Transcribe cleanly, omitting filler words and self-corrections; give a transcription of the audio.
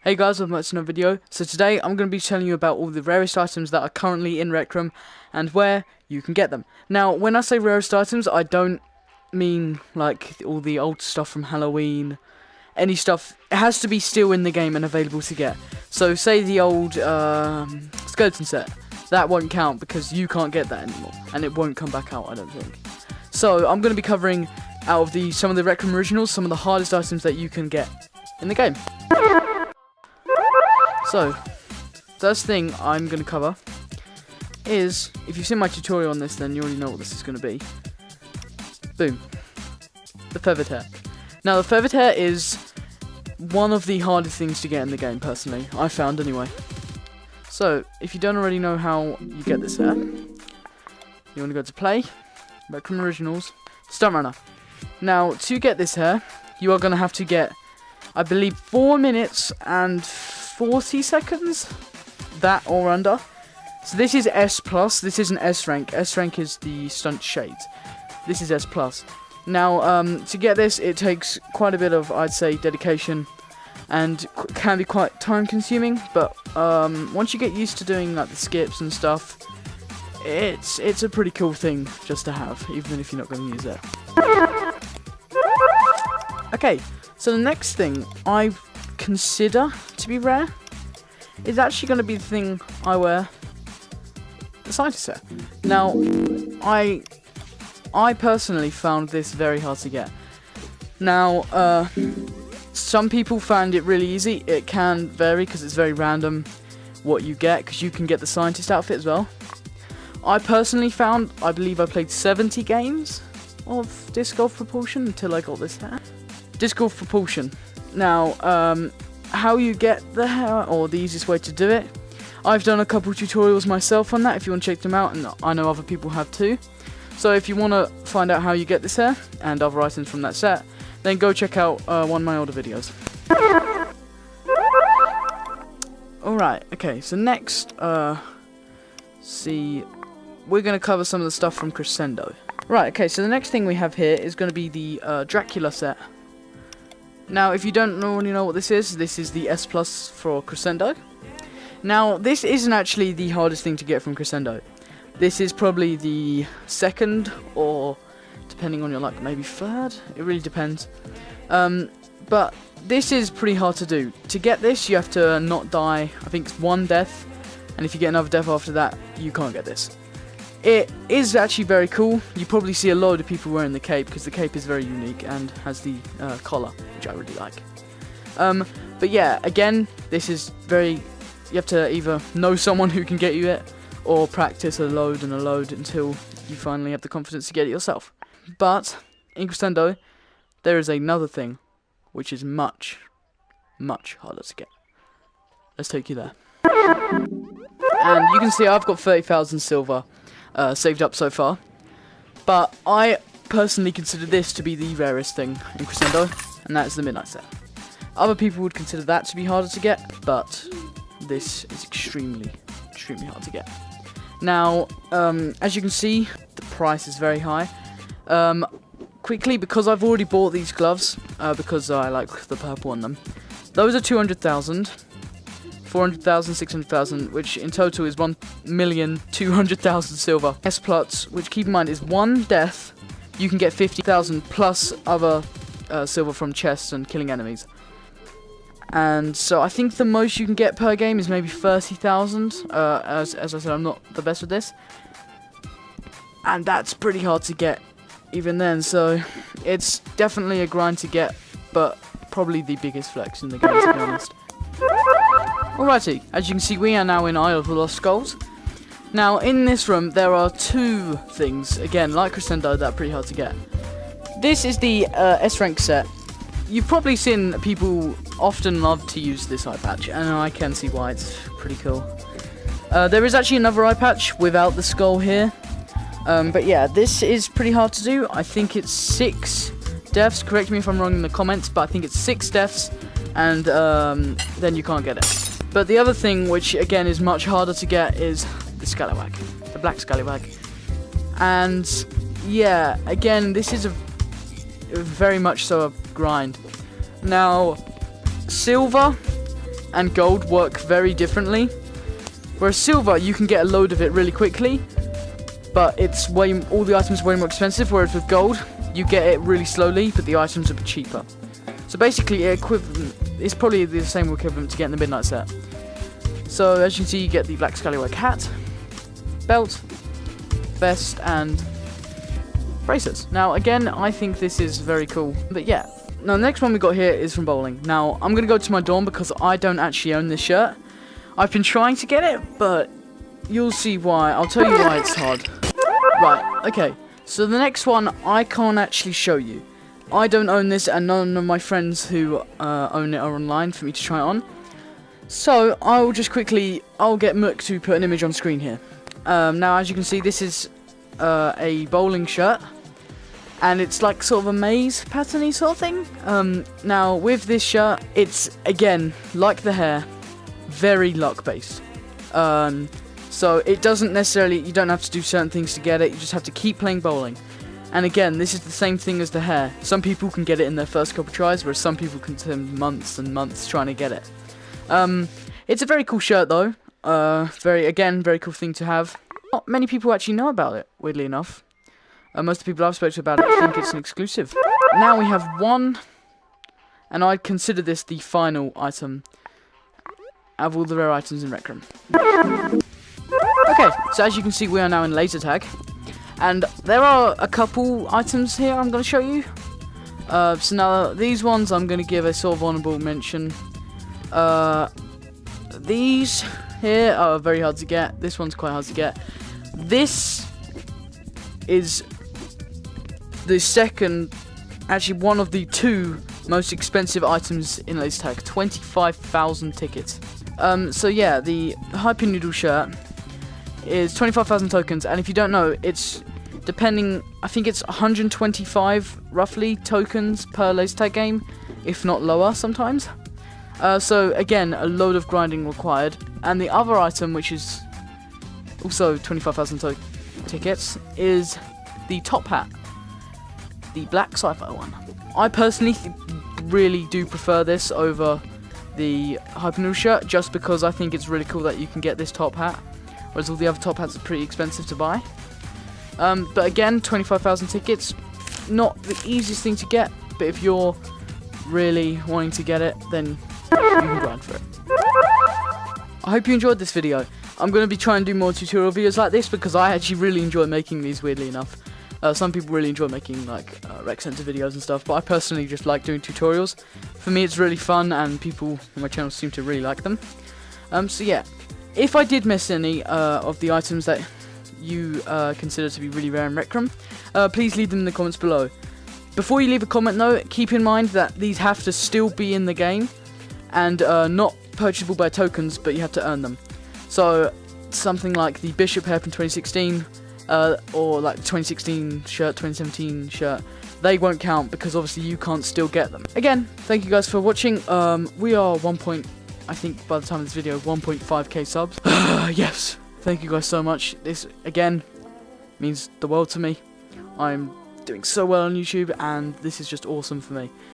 Hey guys, welcome back to another video. So today I'm going to be telling you about all the rarest items that are currently in Rec Room and where you can get them. Now, when I say rarest items, I don't mean like all the old stuff from Halloween. Any stuff, it has to be still in the game and available to get. So say the old skeleton set, that won't count because you can't get that anymore. And it won't come back out, I don't think. So I'm going to be covering out of some of the Rec Room originals, some of the hardest items that you can get in the game. So, first thing I'm going to cover is, if you've seen my tutorial on this, then you already know what this is going to be. Boom. The Feathertech. Now, the Feathertech is one of the hardest things to get in the game, personally. I found, anyway. So, if you don't already know how you get this hair, you want to go to Play, Rec Room Originals, Stunt Runner. Now, to get this hair, you are going to have to get, I believe, 4 minutes and 40 seconds, that or under. So this is S+, this is an S rank. S rank is the stunt shades. This is S+. Now, to get this, it takes quite a bit of, I'd say, dedication, and can be quite time consuming, but once you get used to doing like the skips and stuff, it's a pretty cool thing just to have, even if you're not going to use it. Okay, so the next thing I consider to be rare is actually going to be the thing I wear, the Sideset. Now, I personally found this very hard to get. Now, some people found it really easy. It can vary because it's very random what you get, because you can get the scientist outfit as well. I personally found, I believe I played 70 games of Disc Golf Propulsion until I got this hair. Disc Golf Propulsion. Now, how you get the hair, or the easiest way to do it, I've done a couple tutorials myself on that if you want to check them out, and I know other people have too. So if you want to find out how you get this hair and other items from that set, then go check out one of my older videos. Alright, okay, so next, we're going to cover some of the stuff from Crescendo. Right, okay, so the next thing we have here is going to be the Dracula set. Now, if you don't already know what this is the S+ for Crescendo. Now, this isn't actually the hardest thing to get from Crescendo. This is probably the second, or depending on your luck, maybe third. It really depends. But this is pretty hard to do. To get this, you have to not die. I think it's 1 death, and if you get another death after that, you can't get this. It is actually very cool. You probably see a load of people wearing the cape, because the cape is very unique and has the collar, which I really like. But yeah, again, this is very, you have to either know someone who can get you it, or practice a load and a load until you finally have the confidence to get it yourself. But in Crescendo, there is another thing, which is much, much harder to get. Let's take you there. And you can see I've got 30,000 silver saved up so far, but I personally consider this to be the rarest thing in Crescendo, and that is the Midnight set. Other people would consider that to be harder to get, but this is extremely, extremely hard to get. Now, as you can see, the price is very high. Quickly, because I've already bought these gloves, because I like the purple on them, those are 200,000. 400,000, 600,000, which in total is 1,200,000 silver. S+, which keep in mind is 1 death, you can get 50,000 plus other silver from chests and killing enemies. And so I think the most you can get per game is maybe 30,000. As I said, I'm not the best with this, and that's pretty hard to get even then. So it's definitely a grind to get, but probably the biggest flex in the game, to be honest. Alrighty, as you can see, we are now in Isle of the Lost Skulls. Now, in this room, there are 2 things, again, like Crescendo, that are pretty hard to get. This is the S-Rank set. You've probably seen people often love to use this eye patch, and I can see why. It's pretty cool. There is actually another eye patch without the skull here. But yeah, this is pretty hard to do. I think it's 6 deaths, correct me if I'm wrong in the comments, but I think it's 6 deaths, and then you can't get it. But the other thing, which again is much harder to get, is the scallywag, the black scallywag. And yeah, again, this is a very much so a grind. Now, silver and gold work very differently. Whereas silver, you can get a load of it really quickly, but it's all the items are way more expensive. Whereas with gold, you get it really slowly, but the items are cheaper. So basically, it's probably the same equivalent to getting the midnight set. So as you can see, you get the black scallywag hat, belt, vest, and braces. Now again, I think this is very cool. But yeah. Now the next one we got here is from bowling. Now I'm gonna go to my dorm because I don't actually own this shirt. I've been trying to get it, but you'll see why. I'll tell you why it's hard. Right, okay. So the next one I can't actually show you. I don't own this, and none of my friends who own it are online for me to try it on. So I'll get MOOK to put an image on screen here. Now as you can see, this is a bowling shirt. And it's like sort of a maze pattern-y sort of thing. Now with this shirt, it's again like the hair, very luck based. So it doesn't necessarily, you don't have to do certain things to get it. You just have to keep playing bowling. And again, this is the same thing as the hair. Some people can get it in their first couple tries, whereas some people can spend months and months trying to get it. It's a very cool shirt though. Very cool thing to have. Not many people actually know about it, weirdly enough. Most of the people I've spoken to about it think it's an exclusive. Now we have one, and I'd consider this the final item out of all the rare items in Rec Room. Okay, so as you can see, we are now in laser tag, and there are a couple items here I'm going to show you. So now these ones I'm going to give a sort of honourable mention. These here are very hard to get. This one's quite hard to get. This is the second, actually one of the two most expensive items in laser tag. 25,000 tickets. So yeah, the Hyper Noodle shirt is 25,000 tokens, and if you don't know, it's depending, I think it's 125 roughly tokens per laser tag game, if not lower sometimes. So again, a load of grinding required. And the other item, which is also 25,000 tickets, is the top hat, the black sci-fi one. I personally really do prefer this over the Hyper Noodle shirt, just because I think it's really cool that you can get this top hat, whereas all the other top hats are pretty expensive to buy. But again, 25,000 tickets, not the easiest thing to get, but if you're really wanting to get it, then you can grind for it. I hope you enjoyed this video. I'm going to be trying to do more tutorial videos like this because I actually really enjoy making these, weirdly enough. Some people really enjoy making like rec center videos and stuff, but I personally just like doing tutorials. For me it's really fun, and people on my channel seem to really like them. So yeah, if I did miss any of the items that you consider to be really rare in Rec Room, please leave them in the comments below. Before you leave a comment though, keep in mind that these have to still be in the game, and not purchasable by tokens, but you have to earn them. So something like the Bishop hairpin 2016, or like the 2016 shirt, 2017 shirt, they won't count because obviously you can't still get them. Again, thank you guys for watching. We are I think by the time of this video, 1.5k subs. Yes, thank you guys so much. This again means the world to me. I'm doing so well on YouTube, and this is just awesome for me.